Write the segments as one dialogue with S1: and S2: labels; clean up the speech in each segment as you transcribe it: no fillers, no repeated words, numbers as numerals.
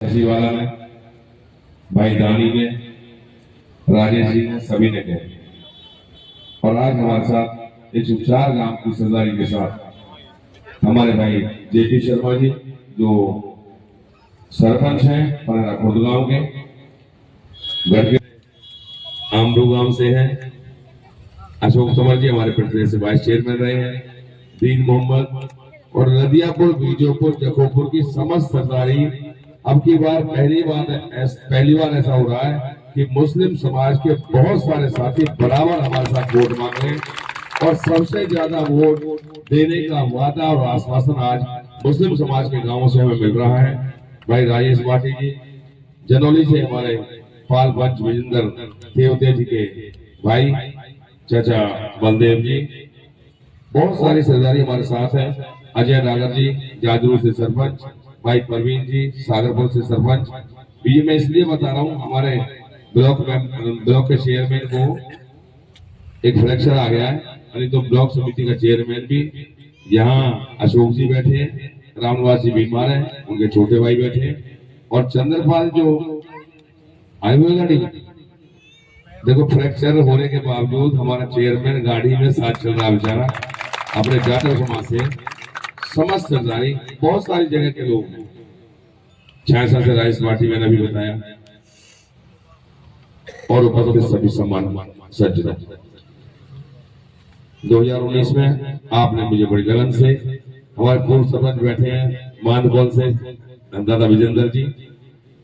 S1: वाला ने, भाई दानी ने, राजेश जी ने, सभी ने कहे। और आज हमारे साथ 104 गांव की सरदारी के साथ हमारे भाई जेपी शर्मा जी जो सरपंच हैं पनेरा खुर्द गांव के, गढ़ आमरू गांव से हैं, अशोक तंवर जी हमारे प्रदेश से वाइस चेयरमैन रहे हैं, दीन मोहम्मद और नदियापुर, बीजोपुर, जखोपुर की समस्त सरदारी। अब की बार पहली बार ऐसा हो रहा है कि मुस्लिम समाज के बहुत सारे साथी बराबर हमारे साथ वोट मांग रहे हैं और सबसे ज्यादा वोट देने का वादा और आश्वासन आज मुस्लिम समाज के गांवों से हमें मिल रहा है। भाई राजेश वाटी जी जनौली से, हमारे पाल पंच विजेंद्र देवते जी के भाई चाचा बलदेव जी, बहुत सारी सरदारी हमारे साथ है। अजय नागर जी जाजरू से सरपंच, भाई परवीन जी सागरपुर से सरपंच। ये मैं इसलिए बता रहा हूँ, हमारे ब्लॉक के चेयरमैन को एक फ्रैक्चर आ गया है, अरे तो ब्लॉक समिति का चेयरमैन भी यहाँ अशोक जी बैठे हैं, रामनिवास जी बीमार है, उनके छोटे भाई बैठे हैं, और चंद्रपाल जो आए हुए गाड़ी में, देखो फ्रैक्चर होने के बावजूद हमारा चेयरमैन गाड़ी में साथ चल रहा बेचारा। अपने जाटव समाज से समस्त सरदारी बहुत सारी जगह के लोग हैं, छाया से राइस पार्टी मैंने भी बताया, और उपस्थित सभी सम्मान सज्जन। 2019 में आपने मुझे बड़ी लगन से, हमारे पूर्व सरपंच बैठे हैं मानकोल से दादा विजेंद्र जी,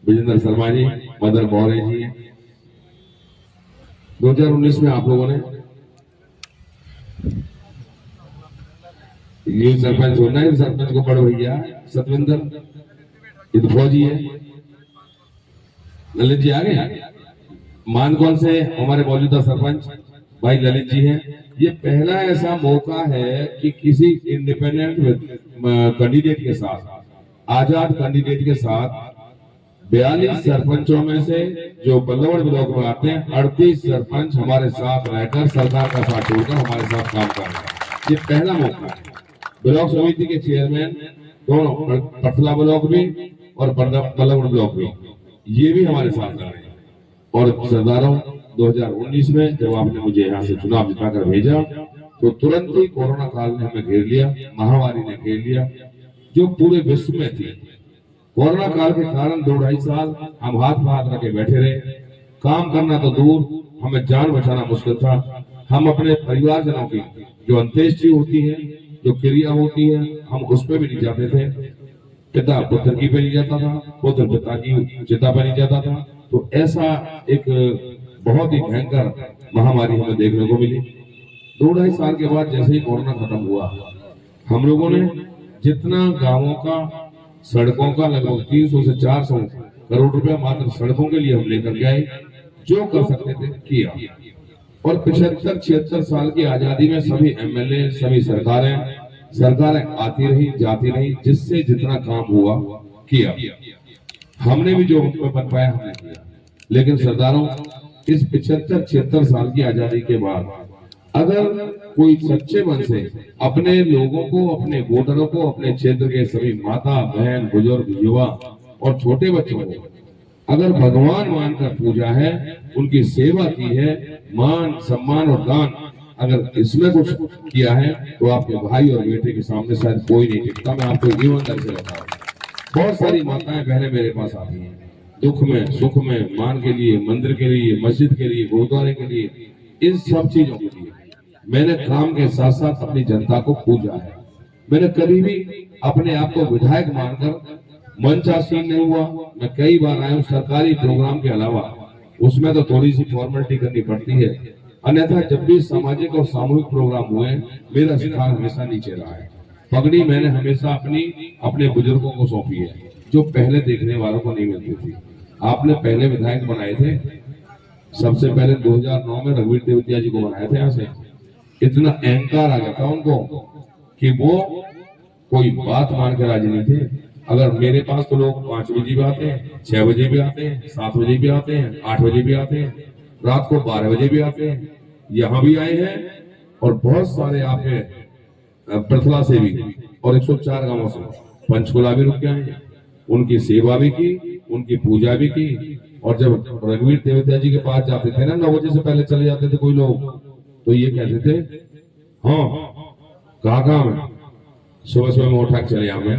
S1: विजेंद्र शर्मा जी, मदर बौरे जी हैं। 2019 में आप लोगों ने ये सरपंच होना है, सरपंच को बड़ भैया सतविंदर, ये तो फौजी है, ललित जी आ गए। मानकोल से हमारे मौजूदा सरपंच भाई ललित जी हैं। ये पहला ऐसा मौका है कि किसी इंडिपेंडेंट कैंडिडेट के साथ, आजाद कैंडिडेट के साथ 42 सरपंचों में से जो बल्लवड़ ब्लॉक में आते हैं 38 सरपंच हमारे साथ रहकर सरकार का साथ छोड़कर हमारे साथ काम कर रहे हैं। ये पहला मौका है। ब्लॉक समिति के चेयरमैन दोनों, पटला ब्लॉक भी और बल्लवड़ ब्लॉक भी, ये भी हमारे साथ रहे हैं। और सरदारों 2019 में जब आपने मुझे यहाँ से चुनाव जिताकर भेजा तो तुरंत ही कोरोना काल ने हमें घेर लिया, महामारी ने घेर लिया जो पूरे विश्व में थी। कोरोना काल के कारण 2-2.5 साल हम हाथ में हाथ रखे बैठे रहे, काम करना तो दूर, हमें जान बचाना मुश्किल था। हम अपने परिवारजनों की जो अंत्येष्टि होती है, जो क्रिया होती है, हम उस पर भी नहीं जाते थे। पिता पुत्र की पे नहीं जाता था, पुत्र पिता की चिता पर नहीं जाता था। तो ऐसा एक बहुत ही भयंकर महामारी हमें देखने को मिली। 2-2.5 साल के बाद जैसे ही कोरोना खत्म हुआ, हम लोगों ने जितना गांवों का, सड़कों का लगभग 300 से 400 करोड़ रुपया मात्र सड़कों के लिए हम लेकर गए, जो कर सकते थे किया। और 75-76 साल की आजादी में सभी एमएलए, सभी सरकारें आती रही जाती रही, जिससे जितना काम हुआ किया, हमने भी जो बन पाया हमने किया। लेकिन सरदारों, इस 75-76 साल की आजादी के बाद अगर कोई सच्चे मन से अपने लोगों को, अपने वोटरों को, अपने क्षेत्र के सभी माता बहन, बुजुर्ग, युवा और छोटे बच्चों को अगर भगवान मानकर पूजा है, उनकी सेवा की है, मान सम्मान और दान अगर इसमें कुछ किया है, तो आपके भाई और बेटे के सामने शायद कोई नहीं टिकता। मैं आपको ईमानदारी से बता रहा हूँ, बहुत सारी माताएं बहनें मेरे पास आती हैं, दुख में सुख में, मान के लिए, मंदिर के लिए, मस्जिद के लिए, गुरुद्वारे के लिए, इन सब चीजों के लिए मैंने काम के साथ साथ अपनी जनता को पूजा है। मैंने कभी भी अपने आप को विधायक मानकर मंचासीन नहीं हुआ। मैं कई बार आया हूँ सरकारी प्रोग्राम के अलावा, उसमें तो थोड़ी सी फॉर्मेलिटी करनी पड़ती है, अन्यथा जब भी सामाजिक और सामूहिक प्रोग्राम हुए मेरा स्थान हमेशा नीचे रहा है। पगड़ी मैंने हमेशा अपने बुजुर्गों को सौंपी है, जो पहले देखने वालों को नहीं मिलती थी। आपने पहले विधायक बनाए थे, सबसे पहले 2009 में रघुवीर देवतिया जी को बनाए थे। यहाँ से इतना अहंकार आ गया था उनको कि वो कोई बात मान के राजी नहीं थे। अगर मेरे पास तो लोग 5 बजे भी आते हैं, 6 बजे भी आते हैं, 7 बजे भी आते हैं, 8 बजे भी आते हैं, रात को 12 बजे भी आते हैं, यहाँ भी आए हैं। और बहुत सारे आपके प्रथला से भी और 104 गांवों से पंचकुला भी रुक के आए, उनकी सेवा भी की उनकी पूजा भी की। और जब रघुवीर तेवतिया जी के पास जाते थे ना, 9 बजे से पहले चले जाते थे कोई लोग, तो ये कहते थे हाँ कहाँ काम है, सुबह सुबह में उठा के चले आवे।